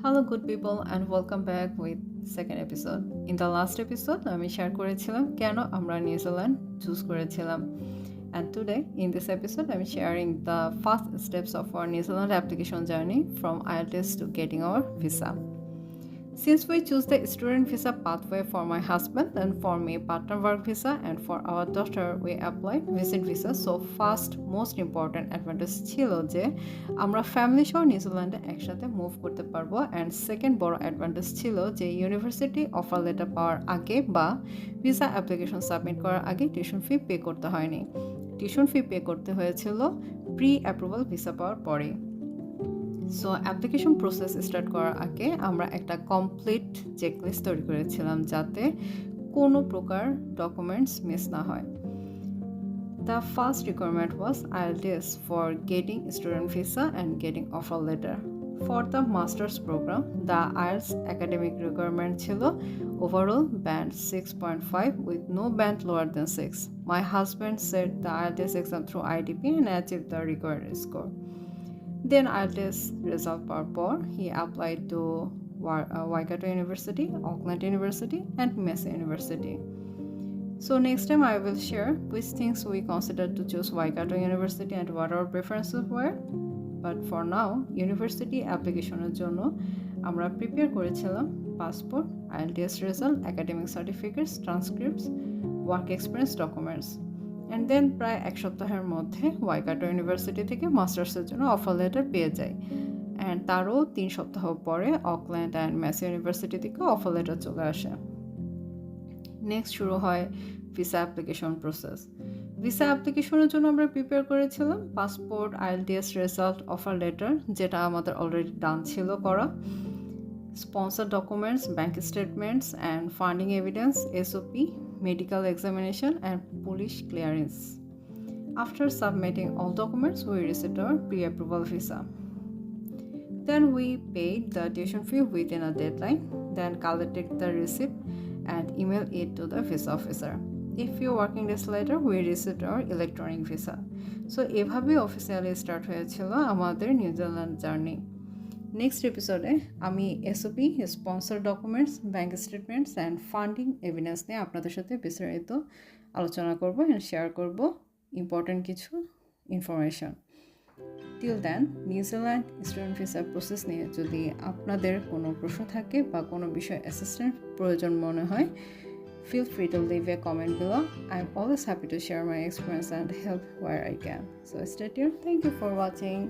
Hello good people and welcome back with second episode. In the last episode আমি share করেছিলাম কেন আমরা New Zealand choose করেছিলাম. And today in this episode I'm sharing the first steps of our New Zealand application journey from IELTS to getting our visa. Since we choose the student visa pathway for my husband and for me partner work visa and for our daughter we applied visit visa, so first most important advantage ছিল যে আমরা family সহ নিউজিল্যান্ডে একসাথে move করতে পারবো and second বড় advantage ছিল যে ইউনিভার্সিটি অফার লেটার পাওয়ার আগে বা ভিসা অ্যাপ্লিকেশন সাবমিট করার আগে টিউশন ফি পে করতে হয়নি. টিউশন ফি পে করতে হয়েছিল প্রি অ্যাপ্রুভাল ভিসা পাওয়ার পরে. সো অ্যাপ্লিকেশন প্রসেস স্টার্ট করার আগে আমরা একটা কমপ্লিট চেকলিস্ট তৈরি করেছিলাম যাতে কোনো প্রকার ডকুমেন্টস মিস না হয়. The first requirement was IELTS for getting student visa and getting offer letter. For the master's program, the IELTS academic requirement ছিল overall band 6.5 with no band lower than 6. My husband set the IELTS exam through IDP and achieved the required score. Then IELTS result পর he applied to Waikato University, Auckland University and Massey University. So next time I will share which things we considered to choose Waikato University and what our preferences were. But for now, university applicationের জন্য আমরা prepare করেছিলাম passport, IELTS result, academic certificates, transcripts, work experience documents. And then প্রায় এক সপ্তাহের মধ্যে Waikato university থেকে মাস্টার্সের জন্য offer letter পেয়ে যাই অ্যান্ড তারও 3 সপ্তাহ পরে অকল্যান্ড অ্যান্ড ম্যাসি ইউনিভার্সিটি থেকে অফার লেটার চলে আসে. নেক্সট শুরু হয় ভিসা অ্যাপ্লিকেশন প্রসেস. ভিসা অ্যাপ্লিকেশনের জন্য আমরা প্রিপেয়ার করেছিলাম passport, IELTS result, offer letter যেটা আমাদের অলরেডি ডান ছিল করা, sponsor documents, bank statements and funding evidence, SOP, medical examination and police clearance. After submitting all documents, we received our pre-approval visa. Then we paid the tuition fee within a deadline, then collected the receipt and emailed it to the visa officer. A few working days later, we received our electronic visa. So এভাবে officially start হয়েছিল আমাদের New Zealand journey. Next এপিসোডে আমি SOP, sponsor documents, bank statements and funding evidence নিয়ে আপনাদের সাথে বিস্তারিত আলোচনা করব অ্যান্ড শেয়ার করব ইম্পর্ট্যান্ট কিছু information. Till then New Zealand student visa process নিয়ে যদি আপনাদের কোনো প্রশ্ন থাকে বা কোনো বিষয়ে অ্যাসিস্ট্যান্ট প্রয়োজন মনে হয়, feel free to leave a comment below. I'm always happy to share my experience and help where I can. So stay tuned. Thank you for watching.